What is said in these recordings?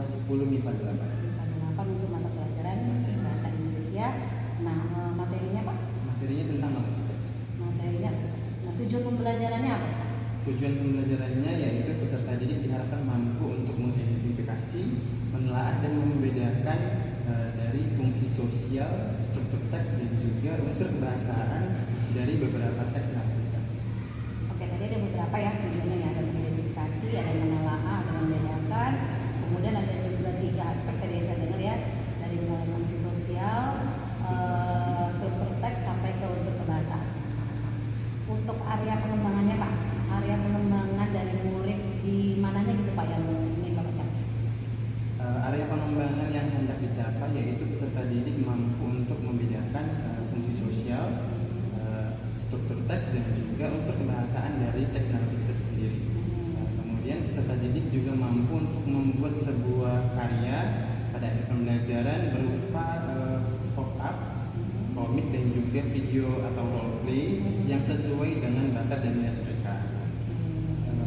10 MIPA 8. MIPA 8 untuk mata pelajaran bahasa Inggris ya. Nah, materinya Pak? Materinya tentang narrative text. Materinya teks. Nah, tujuan pembelajarannya apa? Tujuan pembelajarannya yaitu peserta didik diharapkan mampu untuk mengidentifikasi, menelaah dan membedakan dari fungsi sosial, struktur teks dan juga unsur kebahasaan dari beberapa teks narrative text. Oke, tadi ada beberapa ya tujuannya ya, ada mengidentifikasi, ada menelaah, ada membedakan, kemudian ada juga 3 aspek tadi saya dengar ya, dari mulai fungsi sosial, struktur teks sampai ke unsur kebahasaan. Untuk area pengembangannya Pak, area pengembangan dari murid di mananya gitu Pak yang ingin Bapak capai? Area pengembangan yang hendak dicapai yaitu peserta didik mampu untuk membedakan fungsi sosial, struktur teks dan juga unsur kebahasaan dari teks narrative text sendiri. Kemudian peserta didik juga mampu untuk membuat sebuah karya pada akhir pembelajaran berupa pop-up, komik dan juga video atau role play yang sesuai dengan bakat dan minat mereka.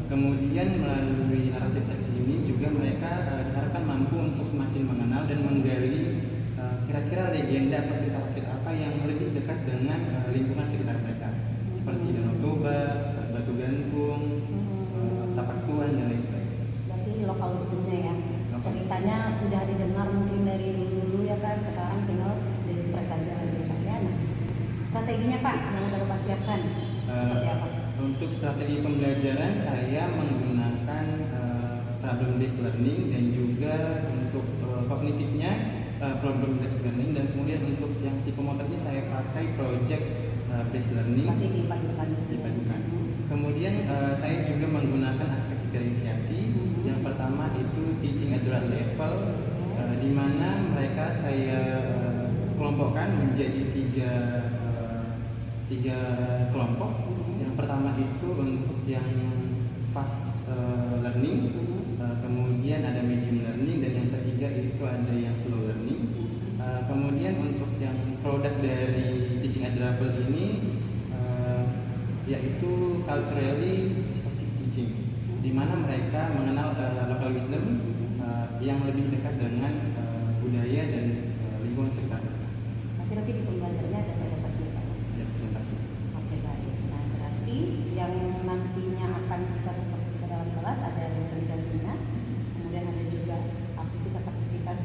Kemudian melalui naratif teks ini juga mereka diharapkan mampu untuk semakin mengenal dan menggali kira-kira legenda atau cerita rakyat apa yang lebih dekat dengan lingkungan sekitar mereka, seperti Danau Toba, Batu Gantung, Tapak Tuan dan lain sebagainya. Berarti lokal wisdomnya ya. Ceritanya sudah didengar mungkin dari dulu ya kan, sekarang tinggal di-press saja lagi Pak ya. Nah, strateginya Pak yang udah Bapak siapkan seperti apa? Untuk strategi pembelajaran saya menggunakan problem based learning dan juga untuk kognitifnya problem based learning, dan kemudian untuk yang psikomotornya saya pakai project based learning. Dipadukan. Kemudian saya juga menggunakan aspek diferensiasi. Yang pertama itu teaching at the right level, di mana mereka saya kelompokkan menjadi tiga kelompok. Yang pertama itu untuk yang fast learning, kemudian ada medium learning, dan yang ketiga itu ada yang slow learning. Kemudian untuk yang produk dari teaching at the level ini yaitu culturally specific teaching, di mana mereka mengenal local wisdom yang lebih dekat dengan budaya dan lingkungan sekitar. Nanti di pembelajarannya ada presentasi Pak? Ya, presentasi. Oke baik. Nah berarti yang nantinya akan kita supervisi ke dalam kelas ada diferensiasinya, kemudian ada juga aktivitas-aktivitas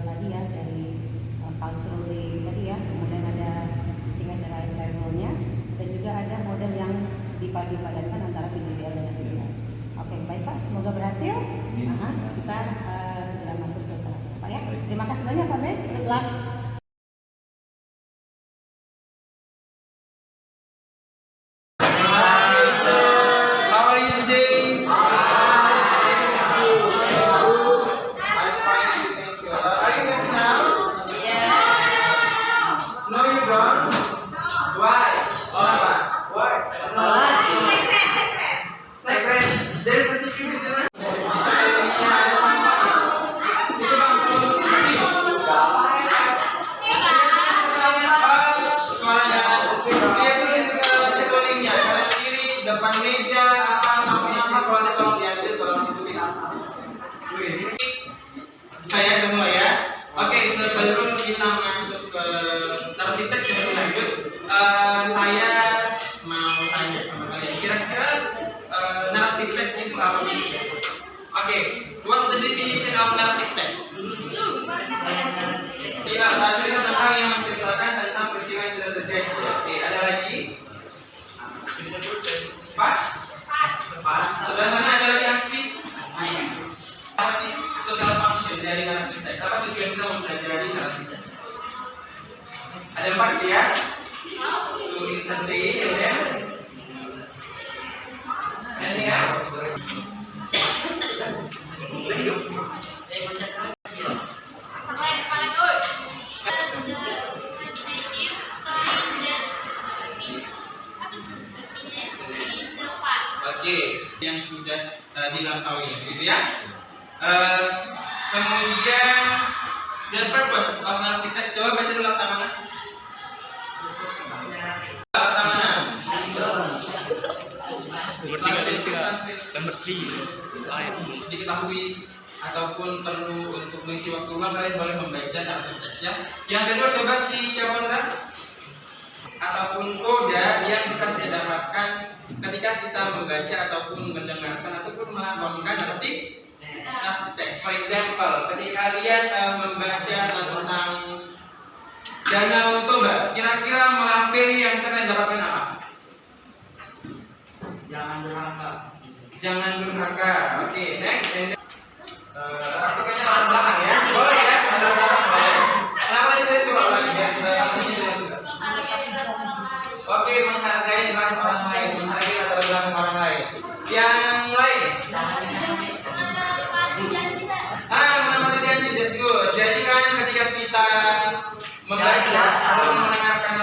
tadi ya dari culturally tadi ya, kemudian ada teaching at the right level-nya, dan juga ada model yang dipadu-padankan antara PJBL dan PJBL. Oke baik Pak, semoga berhasil. Kita segera masuk ke kelas ya Pak ya. Terima kasih banyak Pak Ben. Good luck. Depan meja apa kalau ada tolong diambil, tolong ditutup. Saya udah mulai ya. Oke, sebelum kita masuk ke narrative text sebelum lanjut, saya mau tanya sama kalian, kira-kira narrative text itu apa sih? Oke, what's the definition of narrative text? Cerita tentang yang menceritakan tentang peristiwa yang sudah terjadi. Oke, ada lagi? Pas? Sebelah sana ada lagi yang speed? Apa sih social function dari narrative text? Apa tujuan kita mempelajari narrative text? Ada 4 gitu ya? Tuh, ini tadi, ya. Anything else? Lagi dong. Oke, yang sudah dilampaui, gitu ya. Kemudian the purpose of narrative text, coba baca dulu Laksamana. Nomor 3, nomor 3, ayat. Diketahui ataupun perlu untuk mengisi waktu luang, kalian boleh membaca narasi teksnya. Yang kedua, coba siapa Indra? Ataupun koda yang bisa kita dapatkan ketika kita membaca ataupun mendengarkan ataupun melakukan narasi teks. For example, ketika kalian membaca tentang Danau Toba, kira-kira melampiri yang bisa kalian dapatkan apa? Jangan durhaka. Jangan durhaka. Oke, next. Artikelnya latar belakang ya. Boleh ya, latar belakang boleh. Kenapa tadi saya coba ulangi biar Oke, menghargai ras orang lain, menghargai latar belakang orang lain. Yang lain? Menepati janji, that's good. Jadi kan ketika kita membaca atau mendengarkan,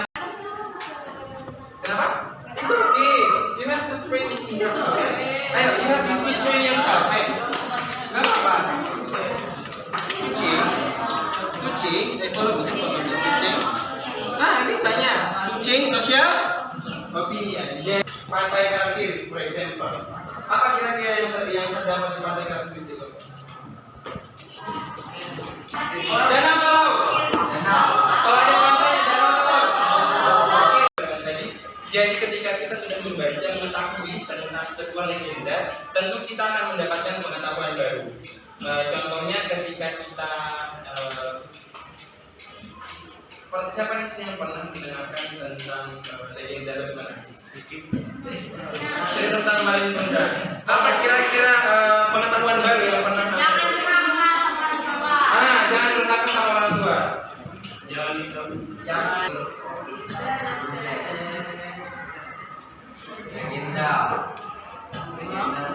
kenapa? It's okay. You have to train yourself. Ayo, you have to train yourself. Ayo, nggak apa-apa. Kucing, follow me. Kucing. Nah, bisanya. Kucing, sosial, opinion. Pantai Karangkir, for example. Apa kira-kira yang terdapat di Pantai Karangkir itu? Danau Toba. Kalau ada pantai, danau Toba. Tadi, jadi ketika kita sudah membaca, mengetahui tentang sebuah legenda, tentu kita akan mendapatkan pengetahuan baru. Contohnya ketika kita siapa di sini yang pernah mendengarkan tentang legenda Legonas? Jadi tentang Malin Kundra. Apa kira-kira pengetahuan baru yang pernah? Jangan durhaka sama orang tua. Jangan. Legenda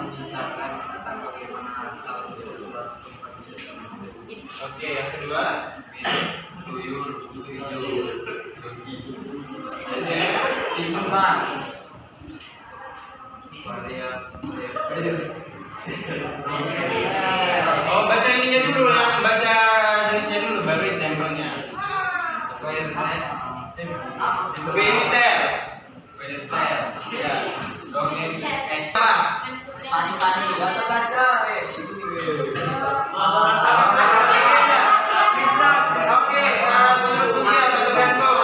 mengisahkan tentang bagaimana asal usul. Oke, yang kedua. Tuyul, hijau, timbang, Oh, baca ininya dulu lah, baca jenisnya dulu baru example-nya. Pinter. Ya. dongeng, Pani-pani, baca. Oke, menurut Sugia, batu gantung.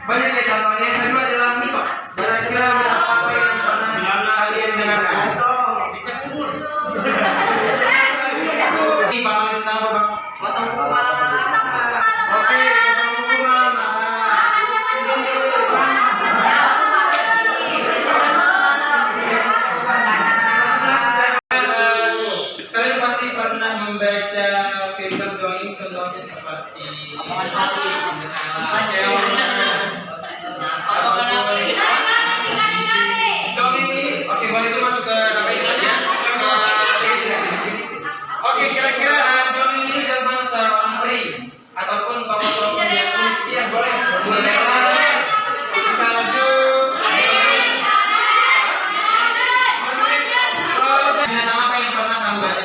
Banyak ya contohnya. Yang kedua adalah mitos. Kira-kira apa yang pernah kalian dengarkan? Bang, tentang apa bang? potong kuah. Oke, potong kuah. Kalian pasti pernah membaca film dongeng contohnya seperti Oke, boleh itu masuk ke apa ini tadi ya? Oke, kira-kira dongeng ini tentang seorang peri ataupun tokoh-tokoh yang unik. Iya, boleh. Salju. Dengan nama apa yang pernah kamu baca?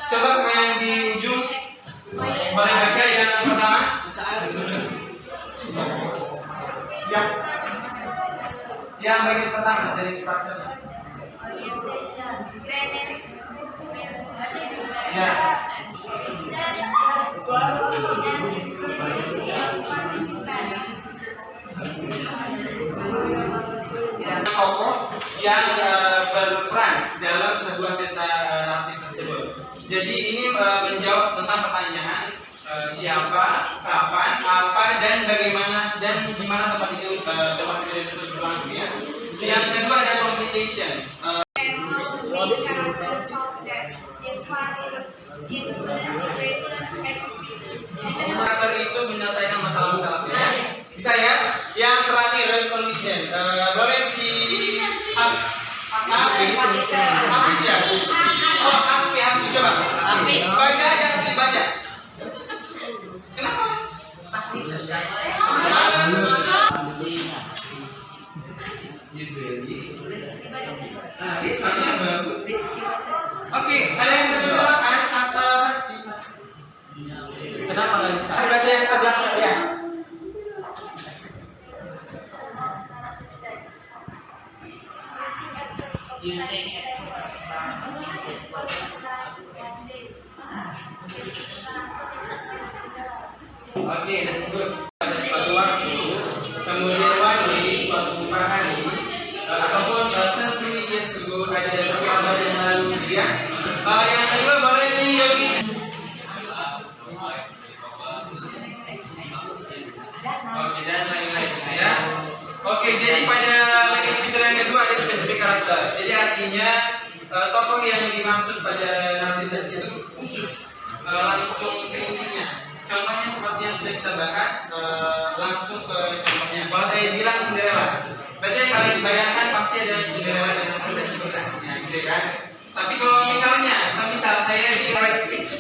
Coba yang di ujung boleh baca yang pertama. Yang bagian pertama dari instruction. Ya. Tokoh yang berperan dalam sebuah cerita naratif tersebut. Jadi ini menjawab tentang pertanyaan siapa, kapan, apa, dan bagaimana, dan di mana tempat itu tersebut berlangsung ya. Yang kedua ada communication. Karakter itu menyelesaikan masalah-masalahnya. Bisa ya? Yang terakhir resolution. Boleh si Apis ya? Oh, Apis coba. Apis. Baca aja, baca. Kenapa? Nah, ini soalnya bagus. Oke, kalian bisa silakan atas. Kenapa nggak bisa? Baca yang sebelah ya. Oke, that's good. Pada suatu waktu, kemudian one day, suatu hari, ataupun 1 years ago, ada satu abad yang lalu, ya. Yang kedua boleh si Yogi. Oke, dan lain-lain ya. Oke, jadi pada language speaker yang kedua ada spesifik karakter. Jadi artinya tokoh yang dimaksud pada narasi teks itu khusus, langsung ke intinya. Contohnya seperti yang sudah kita bahas, langsung ke contohnya. Kalau saya bilang Cinderella, berarti yang kalian bayangkan pasti ada Cinderella dengan kuda cilikanya, gitu kan? Tapi kalau misalnya, semisal saya di direct speech.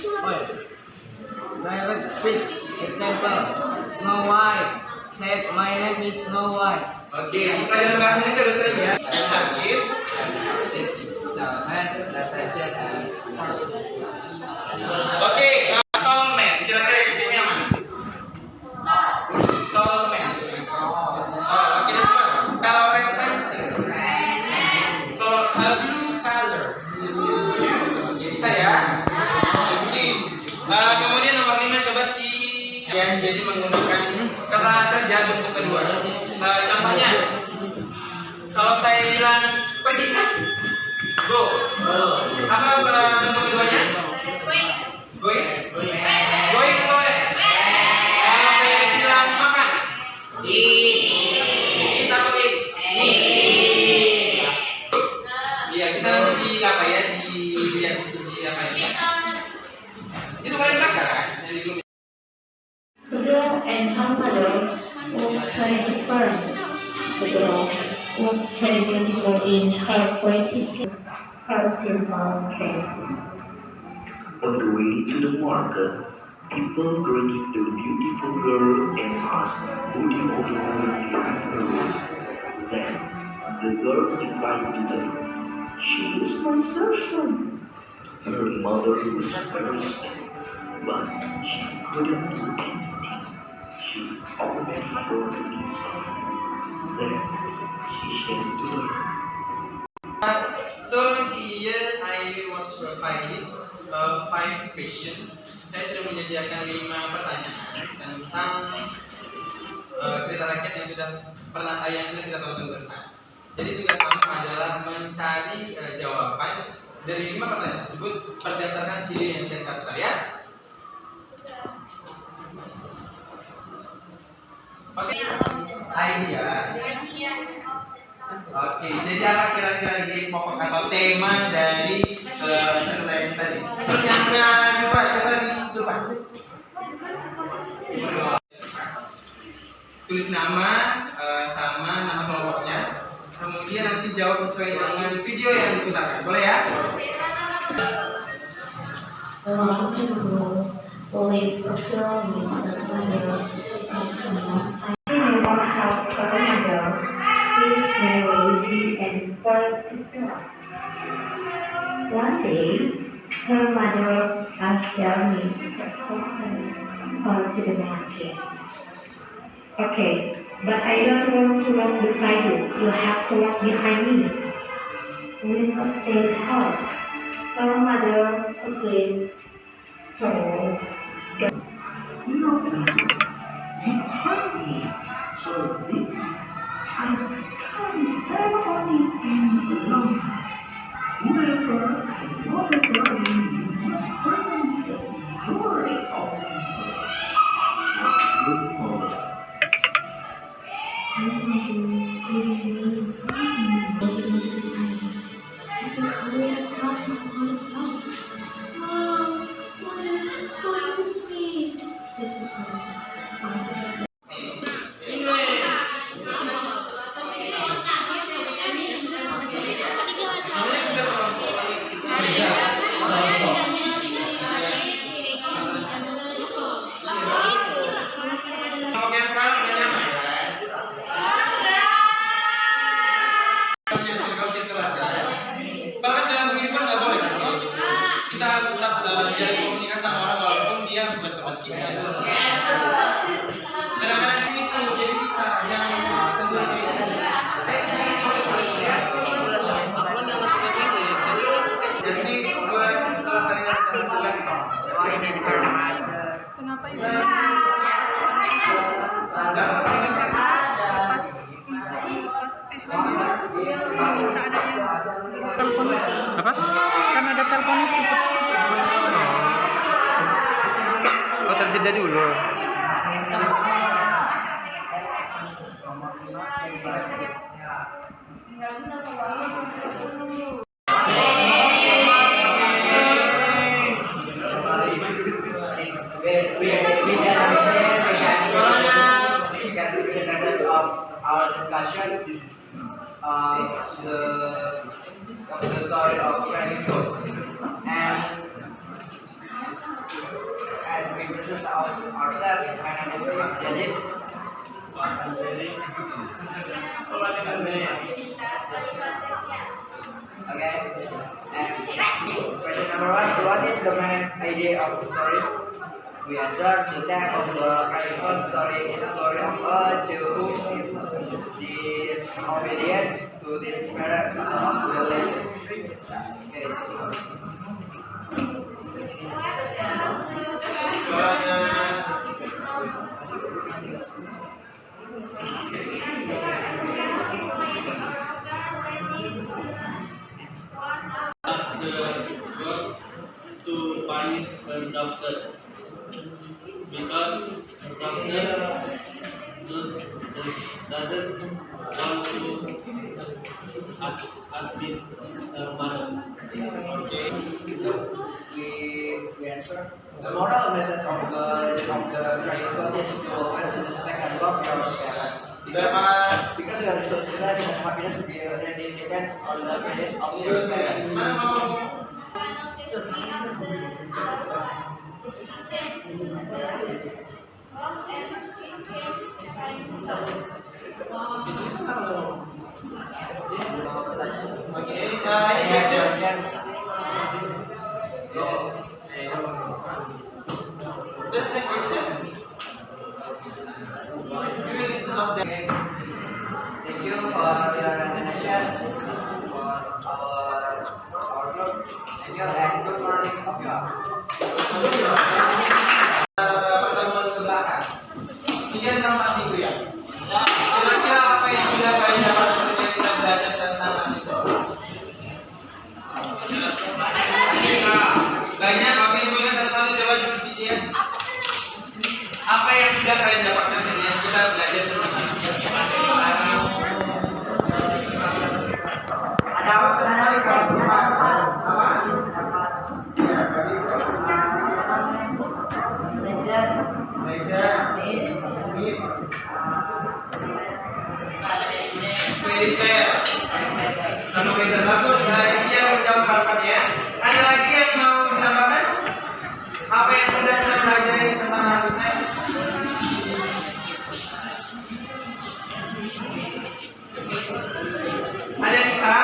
Direct speech. Example, Snow White said, "My name is Snow White." Oke, pelajaran bahasa Indonesia sudah sering ya. Yang terakhir, oke, tallman. Kira-kira yang mana? Tallman. Oke, kalau rectangle, kalau blue color, oke, bisa ya. Oke. Kemudian nomor 5 coba si yang jadi menggunakan kata kerja bentuk kedua. Contohnya, kalau saya bilang pergi, go. Apa bentuk keduanya? Going. Going atau kalau saya bilang makan, eat atau eat? Iya, bisa nanti di apa ya? Di apa ya? Itu kalian baca kan? Yang di grup. The girl and her mother was trying to burn. The girl was trying to go in her poetic, her simple face. On the way to the market, people greeted the beautiful girl and asked who the old woman behind her was. Then the girl replied to them, "She is my servant." Her mother was very sad, but she couldn't do anything. She always felt inside. Then she said to her, So here I was provided 5 questions. Saya sudah menyediakan 5 pertanyaan tentang cerita rakyat yang sudah kita tonton bersama. Jadi tugas kamu adalah mencari jawaban dari 5 pertanyaan tersebut berdasarkan video yang kita putar ya. Oke. Idea. Oke, jadi apa kira-kira ide pokok atau tema dari cerita yang tadi? Terus yang kedua, coba di depan. Tulis nama sama nama kelompoknya. Kemudian nanti jawab sesuai dengan video yang diputarkan. Boleh ya? Long ago, lived a girl named Antonio. South Carolina. She is very lazy and spoiled to death. One day, her mother asked Jeremy to accompany her to the market. Okay, but I don't want to walk beside you. You have to walk behind me. Winnie stayed home. Her mother agreed. So, "No, you hurt me. So this I can't stand on it any longer. Whoever and whatever you must hurt me just glory of me." Oke, sekarang udah nyaman kan? Bahkan dalam kehidupan nggak boleh kan kayak gitu. Kita harus tetap menjalin komunikasi sama orang walaupun dia bukan teman kita. Kadang-kadang itu jadi bisa yang tentunya kayak gitu. Jadi buat setelah kalian tugas, Kenapa ini? Apa? Karena ada teleponnya sedikit. Oh, terjeda dulu. Our discussion the story of Chinese food and we introduce ourselves. My name is Jalil. Okay. And question number one: what is the main idea of the story? We answer the text of the Chinese story is the story of a Jew who is disobedient to the spirit of the legend. Okay. The God to punish the doctor because the doctor doesn't want to admit her mother. Okay. We answer. The moral message of the Chinese God is to always respect and love your parents. Because you are so society and happiness to be already depend on the guidance of your parents. That's the question. You will listen of them. Thank you for your attention for our group. Thank you and good morning of you all. Pertemuan ke belakang. Tiga enam empat minggu ya. Kira-kira apa yang sudah kalian dapat ketika kita belajar tentang itu? Banyak. Oke, semuanya satu-satu coba dibikin ya. Apa yang sudah kalian dapatkan ketika kita belajar tentang itu? Ada apa? Sama beda bagus. Nah, ini yang menjawab harapannya. Ada lagi yang mau ditambahkan? Apa yang sudah kita pelajari tentang arti teks? Ada yang bisa?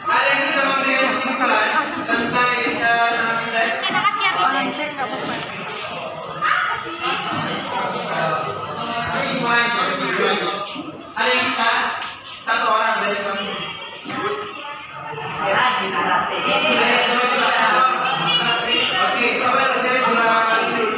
Ada yang bisa memberikan kesimpulan tentang arti teks? Orang cek nggak apa-apa. Kesimpulan. Ada yang bisa? Satu orang dari kami. Oke, coba saya dua kali dulu.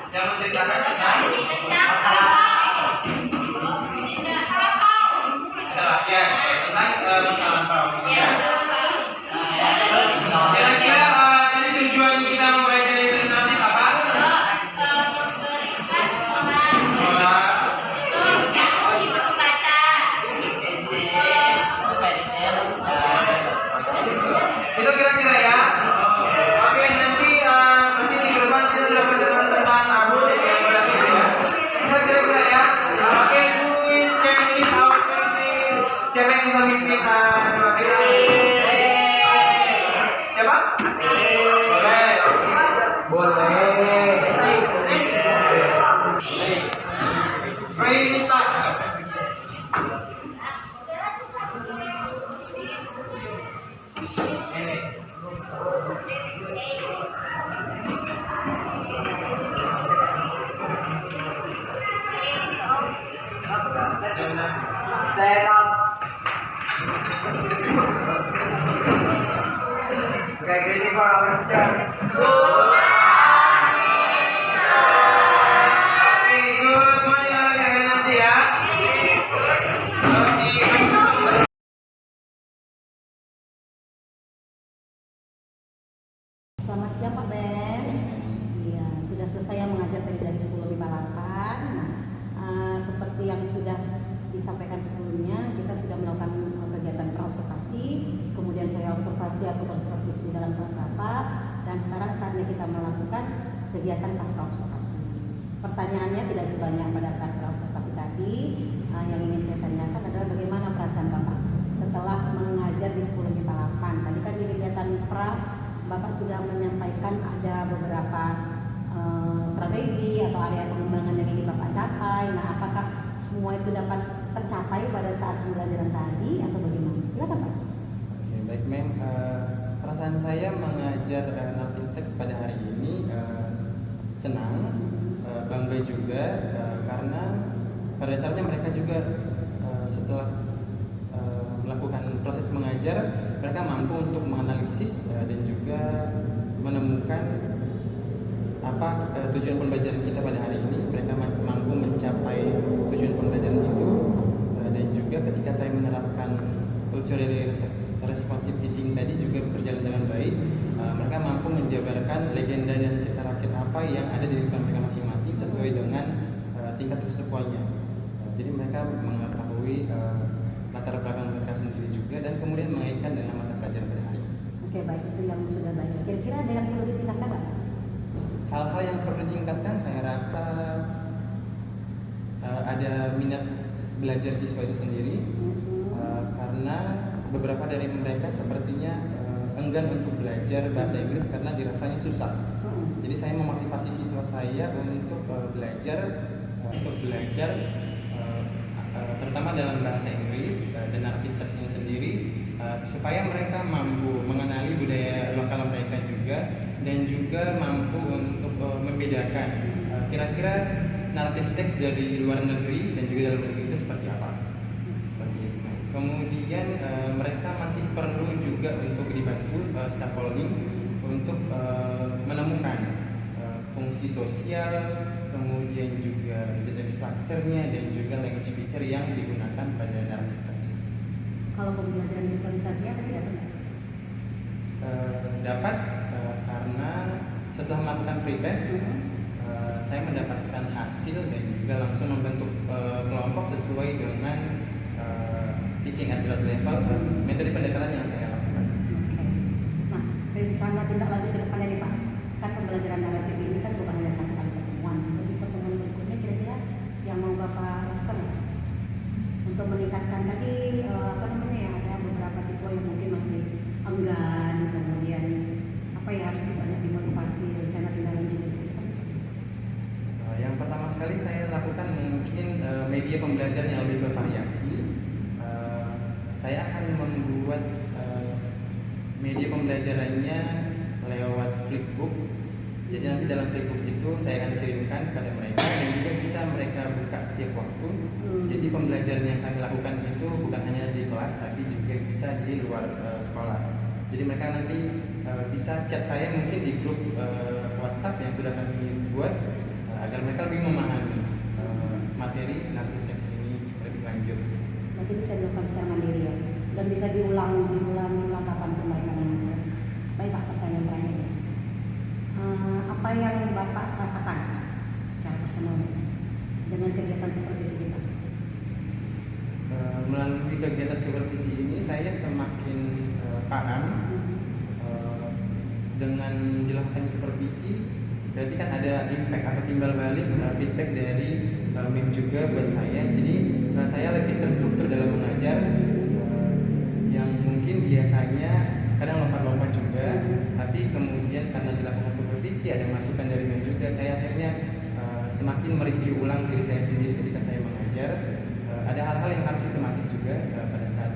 Yang menceritakan tentang masalah Ready, start. Stand up. Okay, greeting for our teacher. Oke, good morning anak-anak nanti ya. Oke. Selamat siang Pak Ben. Iya, sudah selesai mengajar tadi dari 10.58. Nah, seperti yang sudah disampaikan sebelumnya, kita sudah melakukan kegiatan praobservasi, kemudian saya observasi atau bersupervisi di dalam kelas Bapak, dan sekarang saatnya kita melakukan kegiatan pasca observasi. Pertanyaannya tidak sebanyak pada saat praobservasi tadi. Yang ingin saya tanyakan adalah bagaimana perasaan Bapak setelah mengajar di 10.58. Tadi kan di kegiatan pra Bapak sudah menyampaikan ada beberapa strategi atau area pengembangan yang ingin Bapak capai. Nah, apakah semua itu dapat tercapai pada saat pembelajaran tadi atau bagaimana? Silakan Pak. Oke, baik Mem. Perasaan saya mengajar native text pada hari ini senang, bangga juga karena pada dasarnya mereka juga setelah melakukan proses mengajar, mereka mampu untuk menganalisis dan juga menemukan apa tujuan pembelajaran kita pada hari ini. Mereka mampu mencapai tujuan pembelajaran itu dan juga ketika saya menerapkan culturally responsive teaching tadi juga berjalan dengan baik. Mereka mampu menjabarkan legenda dan cerita rakyat apa yang ada di lingkungan mereka masing-masing sesuai dengan tingkat kesukuannya. Jadi mereka mengetahui latar belakang mereka sendiri juga dan kemudian mengaitkan dengan mata pelajaran pada hari ini. Oke, baik, itu yang sudah baik. Kira-kira ada yang perlu ditingkatkan nggak? Hal-hal yang perlu ditingkatkan saya rasa ada minat belajar siswa itu sendiri karena beberapa dari mereka sepertinya enggan untuk belajar bahasa Inggris karena dirasanya susah. Jadi saya memotivasi siswa saya untuk belajar terutama dalam bahasa Inggris dan native text-nya sendiri supaya mereka mampu mengenali budaya lokal mereka juga dan juga mampu untuk membedakan kira-kira native text dari luar negeri dan juga dalam negeri itu seperti apa. Seperti itu. Kemudian mereka masih perlu juga untuk dibantu scaffolding untuk menemukan fungsi sosial, kemudian juga genetic structure-nya dan juga language feature yang digunakan pada narrative text. Kalau pembelajaran improvisasi apa tidak benar? Dapat karena setelah melakukan pretest saya mendapatkan hasil dan juga langsung membentuk kelompok sesuai dengan teaching at grade level metode pendekatan yang saya lakukan. Oke. Nah, rencana tindak lanjut ke depannya nih Pak. Kan pembelajaran naratif ini kan bukan hanya satu kali pertemuan. Untuk pertemuan berikutnya kira-kira yang mau Bapak lakukan ya? Untuk meningkatkan tadi ya ada beberapa siswa yang mungkin masih enggan, kemudian harus banyak dimotivasi rencana tindak lanjut. Yang pertama sekali saya lakukan mungkin media pembelajaran yang lebih bervariasi. Saya akan membuat media pembelajarannya lewat flipbook. Jadi nanti dalam flipbook itu saya akan kirimkan kepada mereka dan juga bisa mereka buka setiap waktu. Jadi pembelajaran yang kami lakukan itu bukan hanya di kelas tapi juga bisa di luar sekolah. Jadi mereka nanti bisa chat saya mungkin di grup WhatsApp yang sudah kami buat agar mereka lebih memahami materi native text ini lebih lanjut. Nanti bisa dilakukan secara mandiri ya, dan bisa diulang kapan pun mereka mengajar. Baik Pak, pertanyaan terakhir. Apa yang Bapak rasakan secara personal dengan kegiatan supervisi kita? Melalui kegiatan supervisi ini saya semakin paham dengan dilakukan supervisi berarti kan ada impact atau timbal balik feedback dari MIM juga buat saya. Jadi saya lebih terstruktur dalam mengajar yang mungkin biasanya kadang lompat-lompat juga, tapi kemudian karena dilakukan supervisi ada masukan dari MIM juga, saya akhirnya semakin mereview ulang diri saya sendiri ketika saya mengajar. Ada hal-hal yang harus sistematis juga pada saat